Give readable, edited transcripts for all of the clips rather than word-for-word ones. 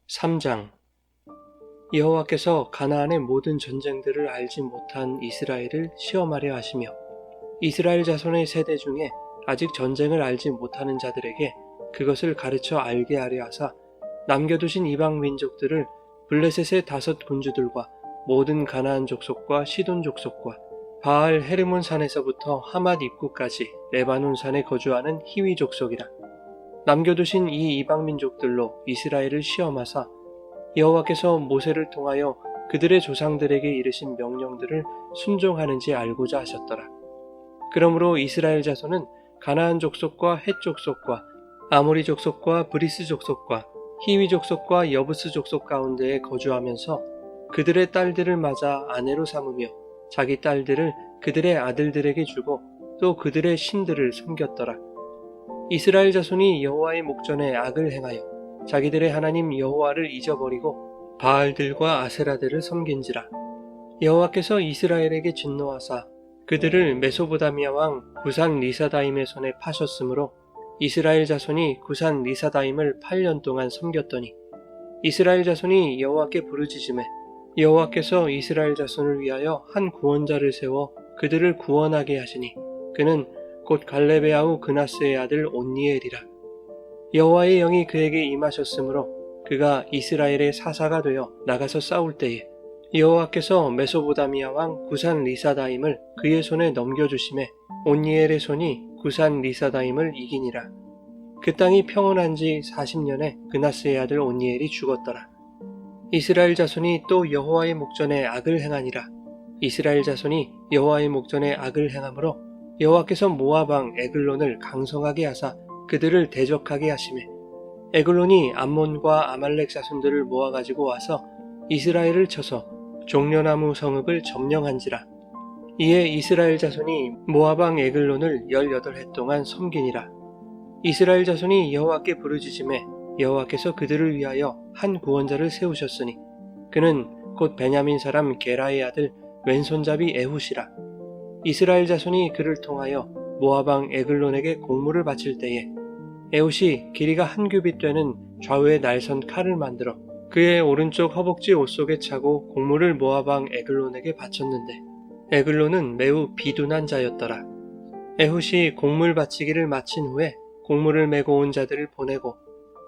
3장. 여호와께서 가나안의 모든 전쟁들을 알지 못한 이스라엘을 시험하려 하시며 이스라엘 자손의 세대 중에 아직 전쟁을 알지 못하는 자들에게 그것을 가르쳐 알게 하려 하사 남겨두신 이방 민족들을 블레셋의 5 군주들과 모든 가나안 족속과 시돈 족속과 바알 헤르몬 산에서부터 하맛 입구까지 레바논 산에 거주하는 히위 족속이라. 남겨두신 이 이방 민족들로 이스라엘을 시험하사 여호와께서 모세를 통하여 그들의 조상들에게 이르신 명령들을 순종하는지 알고자 하셨더라. 그러므로 이스라엘 자손은 가나안 족속과 헷 족속과 아모리 족속과 브리스 족속과 히위 족속과 여부스 족속 가운데에 거주하면서 그들의 딸들을 맞아 아내로 삼으며 자기 딸들을 그들의 아들들에게 주고 또 그들의 신들을 섬겼더라. 이스라엘 자손이 여호와의 목전에 악을 행하여 자기들의 하나님 여호와를 잊어버리고 바알들과 아세라들을 섬긴지라. 여호와께서 이스라엘에게 진노하사 그들을 메소보다미아 왕 구산 리사다임의 손에 파셨으므로 이스라엘 자손이 구산 리사다임을 8년 동안 섬겼더니 이스라엘 자손이 여호와께 부르짖음에 여호와께서 이스라엘 자손을 위하여 한 구원자를 세워 그들을 구원하게 하시니 그는 곧 갈렙의 아우 그나스의 아들 온니엘이라. 여호와의 영이 그에게 임하셨으므로 그가 이스라엘의 사사가 되어 나가서 싸울 때에 여호와께서 메소보다미아 왕 구산 리사다임을 그의 손에 넘겨주심에 온니엘의 손이 구산 리사다임을 이기니라. 그 땅이 평온한 지 40년에 그나스의 아들 온니엘이 죽었더라. 이스라엘 자손이 또 여호와의 목전에 악을 행하니라. 이스라엘 자손이 여호와의 목전에 악을 행하므로 여호와께서 모압 왕 에글론을 강성하게 하사 그들을 대적하게 하시매 에글론이 암몬과 아말렉 자손들을 모아가지고 와서 이스라엘을 쳐서 종려나무 성읍을 점령한지라. 이에 이스라엘 자손이 모압 왕 에글론을 18해 동안 섬기니라. 이스라엘 자손이 여호와께 부르짖음에 여호와께서 그들을 위하여 한 구원자를 세우셨으니 그는 곧 베냐민 사람 게라의 아들 왼손잡이 에훗이라. 이스라엘 자손이 그를 통하여 모압 왕 에글론에게 공물을 바칠 때에 에훗이 길이가 1규빗 되는 좌우의 날선 칼을 만들어 그의 오른쪽 허벅지 옷 속에 차고 공물을 모압 왕 에글론에게 바쳤는데 에글론은 매우 비둔한 자였더라. 에훗이 공물 바치기를 마친 후에 공물을 메고 온 자들을 보내고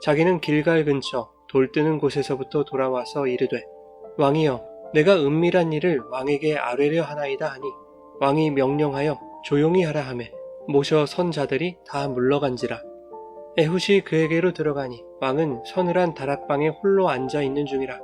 자기는 길갈 근처 돌 뜨는 곳에서부터 돌아와서 이르되 왕이여 내가 은밀한 일을 왕에게 아뢰려 하나이다 하니 왕이 명령하여 조용히 하라 하매 모셔 선 자들이 다 물러간지라. 에훗이 그에게로 들어가니 왕은 서늘한 다락방에 홀로 앉아 있는 중이라.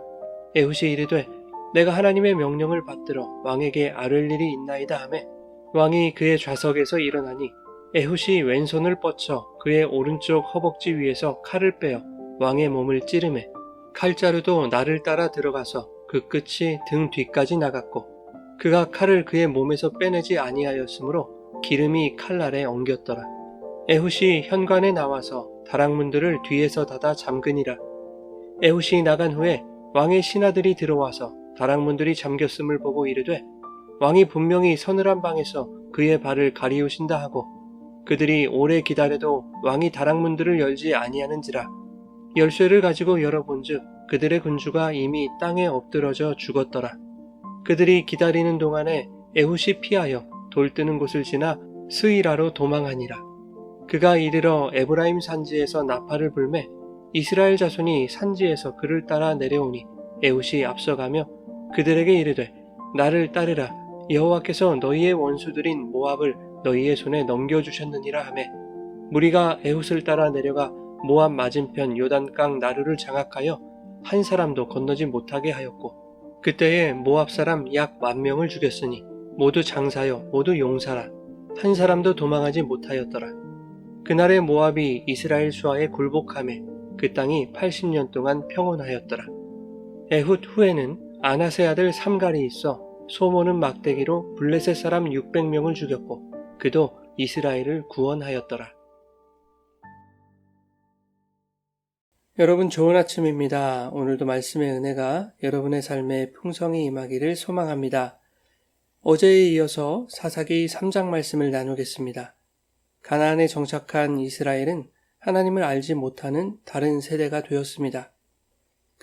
에훗이 이르되 내가 하나님의 명령을 받들어 왕에게 아뢰 일이 있나이다 하매 왕이 그의 좌석에서 일어나니 에훗이 왼손을 뻗쳐 그의 오른쪽 허벅지 위에서 칼을 빼어 왕의 몸을 찌르매 칼자루도 나를 따라 들어가서 그 끝이 등 뒤까지 나갔고 그가 칼을 그의 몸에서 빼내지 아니하였으므로 기름이 칼날에 엉겼더라. 에훗이 현관에 나와서 다락문들을 뒤에서 닫아 잠그니라. 에훗이 나간 후에 왕의 신하들이 들어와서 다락문들이 잠겼음을 보고 이르되 왕이 분명히 서늘한 방에서 그의 발을 가리우신다 하고 그들이 오래 기다려도 왕이 다락문들을 열지 아니하는지라. 열쇠를 가지고 열어본즉 그들의 군주가 이미 땅에 엎드러져 죽었더라. 그들이 기다리는 동안에 에훗이 피하여 돌 뜨는 곳을 지나 스이라로 도망하니라. 그가 이르러 에브라임 산지에서 나팔을 불매 이스라엘 자손이 산지에서 그를 따라 내려오니 에훗이 앞서가며 그들에게 이르되 나를 따르라. 여호와께서 너희의 원수들인 모압을 너희의 손에 넘겨주셨느니라 하매 무리가 에훗을 따라 내려가 모압 맞은편 요단강 나루를 장악하여 한 사람도 건너지 못하게 하였고 그때에 모압 사람 약 10,000명을 죽였으니 모두 장사여 모두 용사라. 한 사람도 도망하지 못하였더라. 그날의 모압이 이스라엘 수하에 굴복하매 그 땅이 80년 동안 평온하였더라. 에훗 후에는 아낫의 아들 삼갈이 있어 소모는 막대기로 블레셋 사람 600명을 죽였고 그도 이스라엘을 구원하였더라. 여러분 좋은 아침입니다. 오늘도 말씀의 은혜가 여러분의 삶에 풍성히 임하기를 소망합니다. 어제에 이어서 사사기 3장 말씀을 나누겠습니다. 가나안에 정착한 이스라엘은 하나님을 알지 못하는 다른 세대가 되었습니다.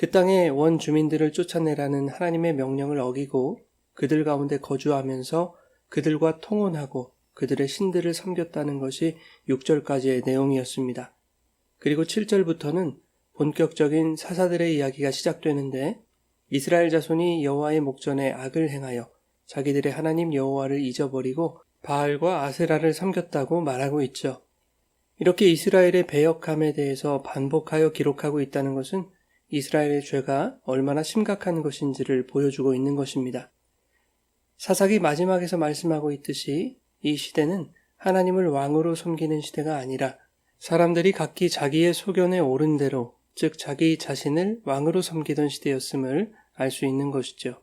그 땅의 원주민들을 쫓아내라는 하나님의 명령을 어기고 그들 가운데 거주하면서 그들과 통혼하고 그들의 신들을 섬겼다는 것이 6절까지의 내용이었습니다. 그리고 7절부터는 본격적인 사사들의 이야기가 시작되는데 이스라엘 자손이 여호와의 목전에 악을 행하여 자기들의 하나님 여호와를 잊어버리고 바알과 아세라를 섬겼다고 말하고 있죠. 이렇게 이스라엘의 배역함에 대해서 반복하여 기록하고 있다는 것은 이스라엘의 죄가 얼마나 심각한 것인지를 보여주고 있는 것입니다. 사사기 마지막에서 말씀하고 있듯이 이 시대는 하나님을 왕으로 섬기는 시대가 아니라 사람들이 각기 자기의 소견에 옳은 대로, 즉 자기 자신을 왕으로 섬기던 시대였음을 알 수 있는 것이죠.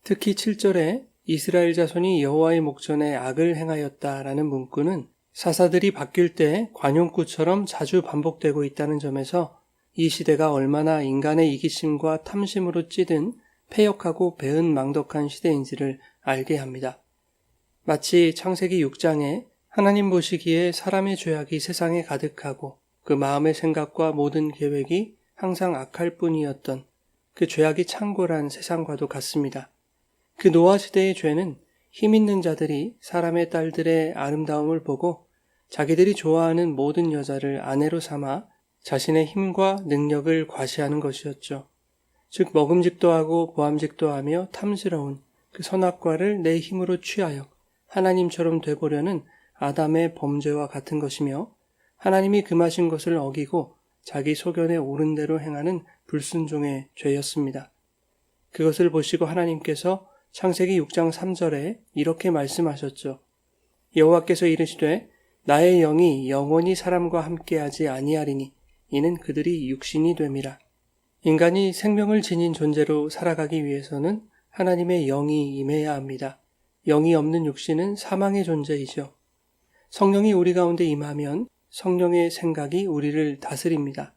특히 7절에 이스라엘 자손이 여호와의 목전에 악을 행하였다라는 문구는 사사들이 바뀔 때 관용구처럼 자주 반복되고 있다는 점에서 이 시대가 얼마나 인간의 이기심과 탐심으로 찌든 패역하고 배은망덕한 시대인지를 알게 합니다. 마치 창세기 6장에 하나님 보시기에 사람의 죄악이 세상에 가득하고 그 마음의 생각과 모든 계획이 항상 악할 뿐이었던 그 죄악이 창궐한 세상과도 같습니다. 그 노아 시대의 죄는 힘 있는 자들이 사람의 딸들의 아름다움을 보고 자기들이 좋아하는 모든 여자를 아내로 삼아 자신의 힘과 능력을 과시하는 것이었죠. 즉 먹음직도 하고 보암직도 하며 탐스러운 그 선악과를 내 힘으로 취하여 하나님처럼 되보려는 아담의 범죄와 같은 것이며 하나님이 금하신 것을 어기고 자기 소견에 옳은 대로 행하는 불순종의 죄였습니다. 그것을 보시고 하나님께서 창세기 6장 3절에 이렇게 말씀하셨죠. 여호와께서 이르시되 나의 영이 영원히 사람과 함께하지 아니하리니 이는 그들이 육신이 됨이라. 인간이 생명을 지닌 존재로 살아가기 위해서는 하나님의 영이 임해야 합니다. 영이 없는 육신은 사망의 존재이죠. 성령이 우리 가운데 임하면 성령의 생각이 우리를 다스립니다.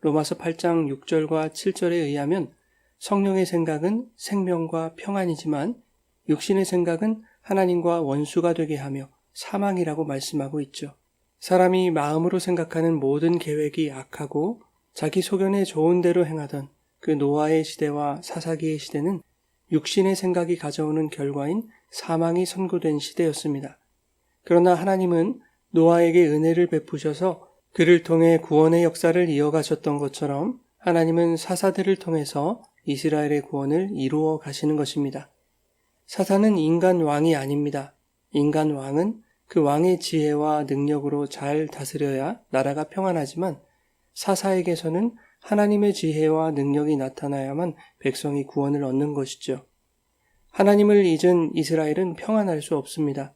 로마서 8장 6절과 7절에 의하면 성령의 생각은 생명과 평안이지만 육신의 생각은 하나님과 원수가 되게 하며 사망이라고 말씀하고 있죠. 사람이 마음으로 생각하는 모든 계획이 악하고 자기 소견에 좋은 대로 행하던 그 노아의 시대와 사사기의 시대는 육신의 생각이 가져오는 결과인 사망이 선고된 시대였습니다. 그러나 하나님은 노아에게 은혜를 베푸셔서 그를 통해 구원의 역사를 이어가셨던 것처럼 하나님은 사사들을 통해서 이스라엘의 구원을 이루어 가시는 것입니다. 사사는 인간 왕이 아닙니다. 인간 왕은 그 왕의 지혜와 능력으로 잘 다스려야 나라가 평안하지만 사사에게서는 하나님의 지혜와 능력이 나타나야만 백성이 구원을 얻는 것이죠. 하나님을 잊은 이스라엘은 평안할 수 없습니다.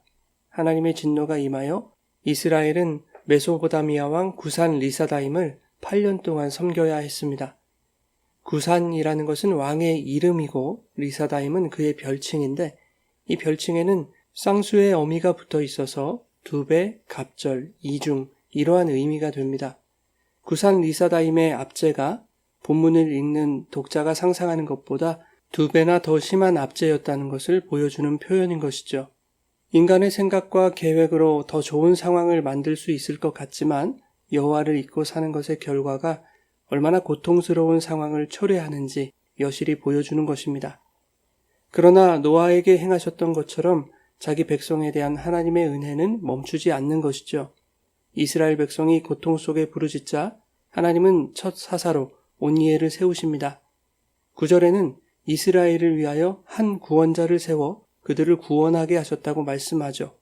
하나님의 진노가 임하여 이스라엘은 메소포타미아 왕 구산 리사다임을 8년 동안 섬겨야 했습니다. 구산이라는 것은 왕의 이름이고 리사다임은 그의 별칭인데 이 별칭에는 쌍수의 어미가 붙어 있어서 두배, 갑절, 이중 이러한 의미가 됩니다. 구산 리사다임의 압제가 본문을 읽는 독자가 상상하는 것보다 2배나 더 심한 압제였다는 것을 보여주는 표현인 것이죠. 인간의 생각과 계획으로 더 좋은 상황을 만들 수 있을 것 같지만 여호와를 잊고 사는 것의 결과가 얼마나 고통스러운 상황을 초래하는지 여실히 보여주는 것입니다. 그러나 노아에게 행하셨던 것처럼 자기 백성에 대한 하나님의 은혜는 멈추지 않는 것이죠. 이스라엘 백성이 고통 속에 부르짖자 하나님은 첫 사사로 온니엘을 세우십니다. 9절에는 이스라엘을 위하여 한 구원자를 세워 그들을 구원하게 하셨다고 말씀하죠.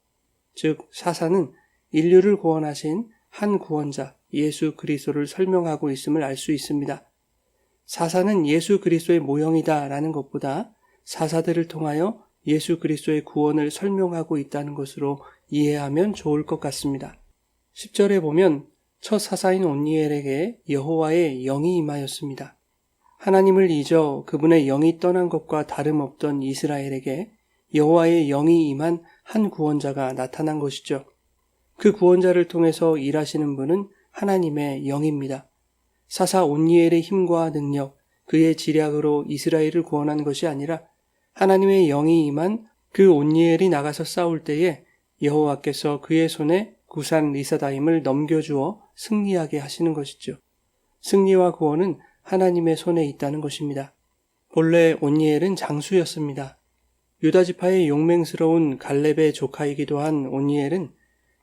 즉 사사는 인류를 구원하신 한 구원자 예수 그리스도를 설명하고 있음을 알 수 있습니다. 사사는 예수 그리스도의 모형이다 라는 것보다 사사들을 통하여 예수 그리스도의 구원을 설명하고 있다는 것으로 이해하면 좋을 것 같습니다. 10절에 보면 첫 사사인 온니엘에게 여호와의 영이 임하였습니다. 하나님을 잊어 그분의 영이 떠난 것과 다름없던 이스라엘에게 여호와의 영이 임한 한 구원자가 나타난 것이죠. 그 구원자를 통해서 일하시는 분은 하나님의 영입니다. 사사 온니엘의 힘과 능력, 그의 지략으로 이스라엘을 구원한 것이 아니라 하나님의 영이 임한 그 온니엘이 나가서 싸울 때에 여호와께서 그의 손에 구산 리사다임을 넘겨주어 승리하게 하시는 것이죠. 승리와 구원은 하나님의 손에 있다는 것입니다. 본래 온니엘은 장수였습니다. 유다지파의 용맹스러운 갈렙의 조카이기도 한 온니엘은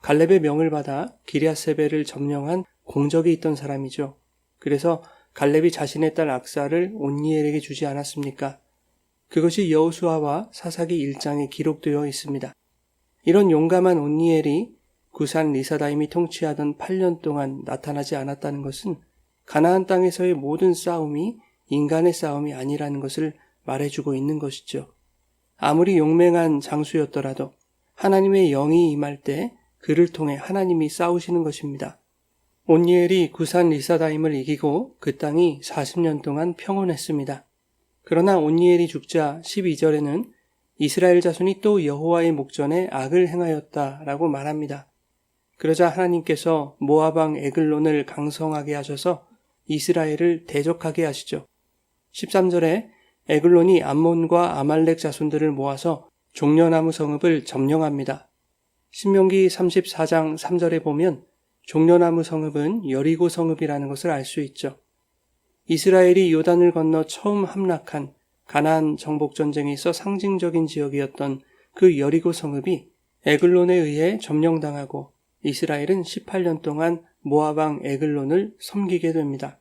갈렙의 명을 받아 기럇세벨을 점령한 공적이 있던 사람이죠. 그래서 갈렙이 자신의 딸 악사를 온니엘에게 주지 않았습니까? 그것이 여호수아와 사사기 1장에 기록되어 있습니다. 이런 용감한 온니엘이 구산 리사다임이 통치하던 8년 동안 나타나지 않았다는 것은 가나안 땅에서의 모든 싸움이 인간의 싸움이 아니라는 것을 말해주고 있는 것이죠. 아무리 용맹한 장수였더라도 하나님의 영이 임할 때 그를 통해 하나님이 싸우시는 것입니다. 온니엘이 구산 리사다임을 이기고 그 땅이 40년 동안 평온했습니다. 그러나 온니엘이 죽자 12절에는 이스라엘 자손이 또 여호와의 목전에 악을 행하였다라고 말합니다. 그러자 하나님께서 모압 왕 에글론을 강성하게 하셔서 이스라엘을 대적하게 하시죠. 13절에 에글론이 암몬과 아말렉 자손들을 모아서 종려나무 성읍을 점령합니다. 신명기 34장 3절에 보면 종려나무 성읍은 여리고 성읍이라는 것을 알 수 있죠. 이스라엘이 요단을 건너 처음 함락한 가나안 정복전쟁에 있어 상징적인 지역이었던 그 여리고 성읍이 에글론에 의해 점령당하고 이스라엘은 18년 동안 모압 왕 에글론을 섬기게 됩니다.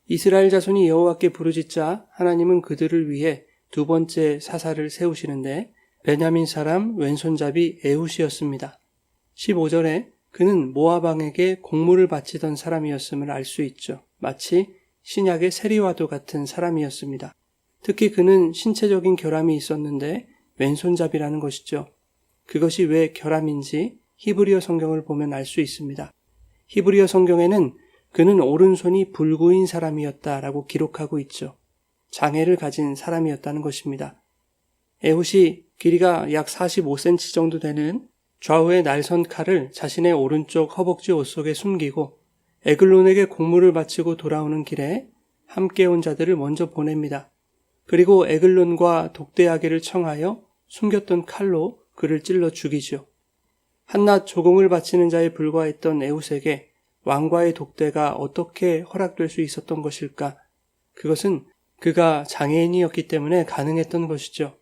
이스라엘 자손이 여호와께 부르짖자 하나님은 그들을 위해 두 번째 사사를 세우시는데 베냐민 사람 왼손잡이 에훗이었습니다. 15절에 그는 모압 왕에게 공물을 바치던 사람이었음을 알 수 있죠. 마치 신약의 세리와도 같은 사람이었습니다. 특히 그는 신체적인 결함이 있었는데 왼손잡이라는 것이죠. 그것이 왜 결함인지 히브리어 성경을 보면 알 수 있습니다. 히브리어 성경에는 그는 오른손이 불구인 사람이었다라고 기록하고 있죠. 장애를 가진 사람이었다는 것입니다. 에훗이 길이가 약 45cm 정도 되는 좌우의 날선 칼을 자신의 오른쪽 허벅지 옷 속에 숨기고 에글론에게 공물을 바치고 돌아오는 길에 함께 온 자들을 먼저 보냅니다. 그리고 에글론과 독대하기를 청하여 숨겼던 칼로 그를 찔러 죽이죠. 한낱 조공을 바치는 자에 불과했던 에훗에게 왕과의 독대가 어떻게 허락될 수 있었던 것일까? 그것은 그가 장애인이었기 때문에 가능했던 것이죠.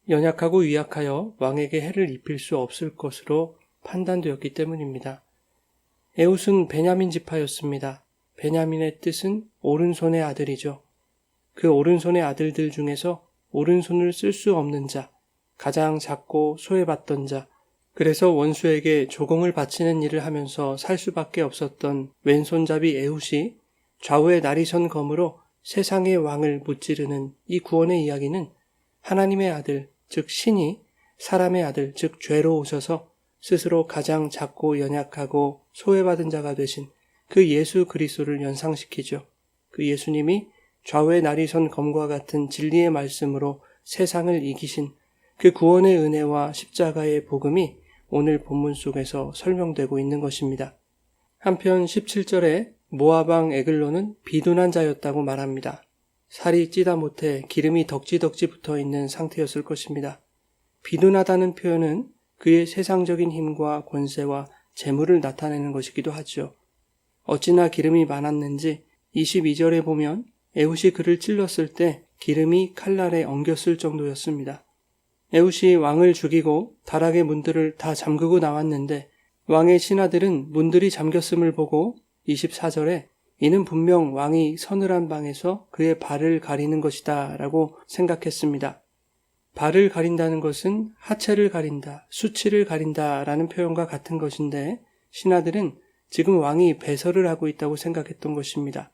연약하고 유약하여 왕에게 해를 입힐 수 없을 것으로 판단되었기 때문입니다. 에훗은 베냐민 지파였습니다. 베냐민의 뜻은 오른손의 아들이죠. 그 오른손의 아들들 중에서 오른손을 쓸 수 없는 자, 가장 작고 소외받던 자, 그래서 원수에게 조공을 바치는 일을 하면서 살 수밖에 없었던 왼손잡이 에훗이 좌우의 나리선 검으로 세상의 왕을 무찌르는 이 구원의 이야기는 하나님의 아들, 즉 신이 사람의 아들, 즉 죄로 오셔서 스스로 가장 작고 연약하고 소외받은 자가 되신 그 예수 그리스도를 연상시키죠. 그 예수님이 좌우의 나리선 검과 같은 진리의 말씀으로 세상을 이기신 그 구원의 은혜와 십자가의 복음이 오늘 본문 속에서 설명되고 있는 것입니다. 한편 17절에 모압 왕 에글론은 비둔한 자였다고 말합니다. 살이 찌다 못해 기름이 덕지덕지 붙어있는 상태였을 것입니다. 비둔하다는 표현은 그의 세상적인 힘과 권세와 재물을 나타내는 것이기도 하죠. 어찌나 기름이 많았는지 22절에 보면 에훗이 그를 찔렀을 때 기름이 칼날에 엉겼을 정도였습니다. 에훗이 왕을 죽이고 다락의 문들을 다 잠그고 나왔는데 왕의 신하들은 문들이 잠겼음을 보고 24절에 이는 분명 왕이 서늘한 방에서 그의 발을 가리는 것이다 라고 생각했습니다. 발을 가린다는 것은 하체를 가린다, 수치를 가린다 라는 표현과 같은 것인데 신하들은 지금 왕이 배설을 하고 있다고 생각했던 것입니다.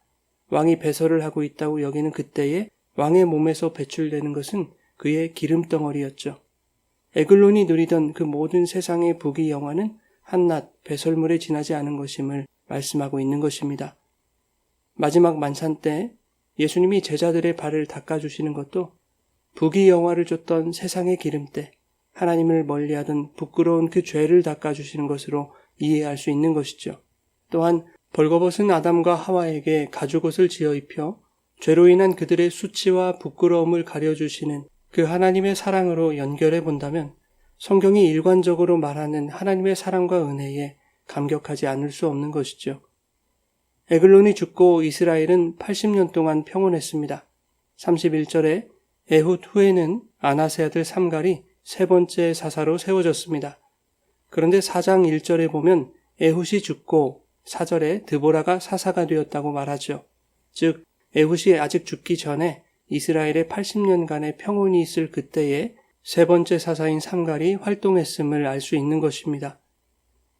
왕이 배설을 하고 있다고 여기는 그때에 왕의 몸에서 배출되는 것은 그의 기름덩어리였죠. 에글론이 누리던 그 모든 세상의 부귀 영화는 한낱 배설물에 지나지 않은 것임을 말씀하고 있는 것입니다. 마지막 만찬 때 예수님이 제자들의 발을 닦아주시는 것도 부귀 영화를 줬던 세상의 기름때, 하나님을 멀리하던 부끄러운 그 죄를 닦아주시는 것으로 이해할 수 있는 것이죠. 또한 벌거벗은 아담과 하와에게 가죽옷을 지어 입혀 죄로 인한 그들의 수치와 부끄러움을 가려주시는 그 하나님의 사랑으로 연결해 본다면 성경이 일관적으로 말하는 하나님의 사랑과 은혜에 감격하지 않을 수 없는 것이죠. 에글론이 죽고 이스라엘은 80년 동안 평온했습니다. 31절에 에훗 후에는 아나세 아들 삼갈이 세 번째 사사로 세워졌습니다. 그런데 4장 1절에 보면 에훗이 죽고 4절에 드보라가 사사가 되었다고 말하죠. 즉 에훗이 아직 죽기 전에 이스라엘의 80년간의 평온이 있을 그때에 세 번째 사사인 삼갈이 활동했음을 알 수 있는 것입니다.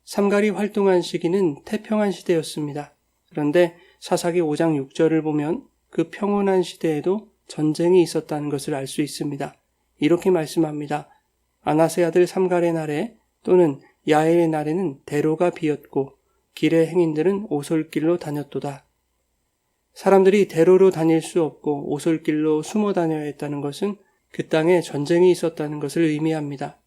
삼갈이 활동한 시기는 태평한 시대였습니다. 그런데 사사기 5장 6절을 보면 그 평온한 시대에도 전쟁이 있었다는 것을 알 수 있습니다. 이렇게 말씀합니다. 아나세 아들 삼갈의 날에 또는 야엘의 날에는 대로가 비었고 길의 행인들은 오솔길로 다녔도다. 사람들이 대로로 다닐 수 없고 오솔길로 숨어 다녀야 했다는 것은 그 땅에 전쟁이 있었다는 것을 의미합니다.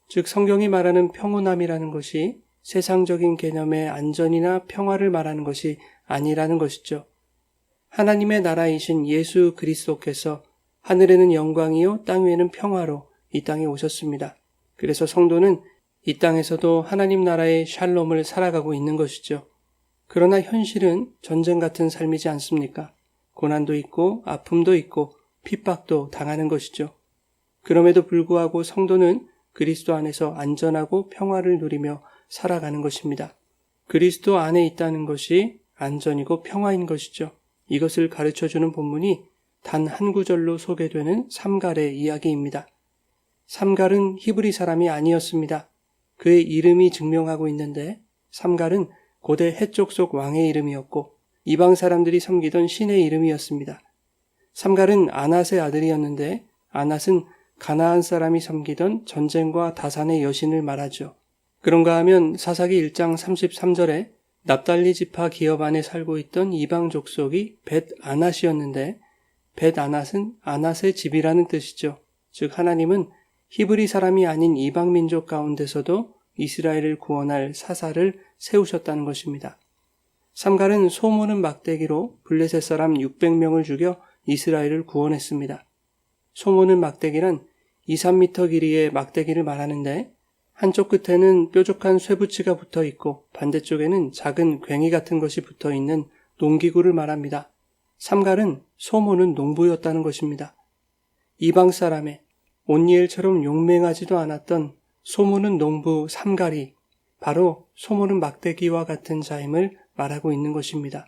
즉 성경이 말하는 평온함이라는 것이 세상적인 개념의 안전이나 평화를 말하는 것이 아니라는 것이죠. 하나님의 나라이신 예수 그리스도께서 하늘에는 영광이요 땅 위에는 평화로 이 땅에 오셨습니다. 그래서 성도는 이 땅에서도 하나님 나라의 샬롬을 살아가고 있는 것이죠. 그러나 현실은 전쟁 같은 삶이지 않습니까? 고난도 있고 아픔도 있고 핍박도 당하는 것이죠. 그럼에도 불구하고 성도는 그리스도 안에서 안전하고 평화를 누리며 살아가는 것입니다. 그리스도 안에 있다는 것이 안전이고 평화인 것이죠. 이것을 가르쳐주는 본문이 단 한 구절로 소개되는 삼갈의 이야기입니다. 삼갈은 히브리 사람이 아니었습니다. 그의 이름이 증명하고 있는데 삼갈은 고대 해족 속 왕의 이름이었고 이방 사람들이 섬기던 신의 이름이었습니다. 삼갈은 아낫의 아들이었는데 아낫은 가나안 사람이 섬기던 전쟁과 다산의 여신을 말하죠. 그런가 하면 사사기 1장 33절에 납달리 지파 기업 안에 살고 있던 이방 족속이 벳 아낫이었는데 벳 아낫은 아낫의 집이라는 뜻이죠. 즉 하나님은 히브리 사람이 아닌 이방 민족 가운데서도 이스라엘을 구원할 사사를 세우셨다는 것입니다. 삼갈은 소모는 막대기로 블레셋 사람 600명을 죽여 이스라엘을 구원했습니다. 소모는 막대기란 2-3m 길이의 막대기를 말하는데 한쪽 끝에는 뾰족한 쇠붙이가 붙어 있고 반대쪽에는 작은 괭이 같은 것이 붙어 있는 농기구를 말합니다. 삼갈은 소모는 농부였다는 것입니다. 이방 사람의 온니엘처럼 용맹하지도 않았던 소모는 농부 삼갈이 바로 소모는 막대기와 같은 자임을 말하고 있는 것입니다.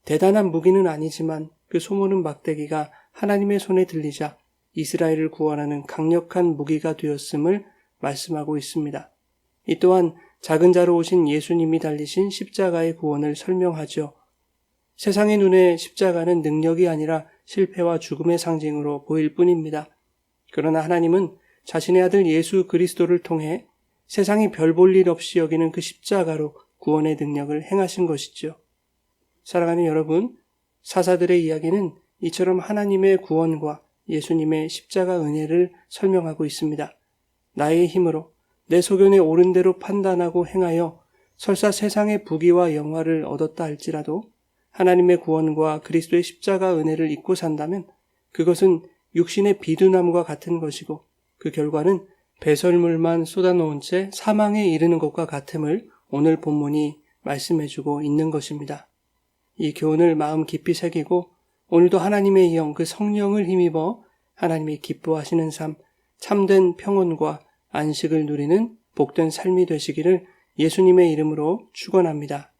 대단한 무기는 아니지만 그 소모는 막대기가 하나님의 손에 들리자 이스라엘을 구원하는 강력한 무기가 되었음을 말씀하고 있습니다. 이 또한 작은 자로 오신 예수님이 달리신 십자가의 구원을 설명하죠. 세상의 눈에 십자가는 능력이 아니라 실패와 죽음의 상징으로 보일 뿐입니다. 그러나 하나님은 자신의 아들 예수 그리스도를 통해 세상이 별 볼 일 없이 여기는 그 십자가로 구원의 능력을 행하신 것이죠. 사랑하는 여러분, 사사들의 이야기는 이처럼 하나님의 구원과 예수님의 십자가 은혜를 설명하고 있습니다. 나의 힘으로 내 소견에 옳은 대로 판단하고 행하여 설사 세상의 부귀와 영화를 얻었다 할지라도 하나님의 구원과 그리스도의 십자가 은혜를 잊고 산다면 그것은 육신의 비둔함과 같은 것이고 그 결과는 배설물만 쏟아놓은 채 사망에 이르는 것과 같음을 오늘 본문이 말씀해주고 있는 것입니다. 이 교훈을 마음 깊이 새기고 오늘도 하나님의 영, 그 성령을 힘입어 하나님이 기뻐하시는 삶, 참된 평온과 안식을 누리는 복된 삶이 되시기를 예수님의 이름으로 축원합니다.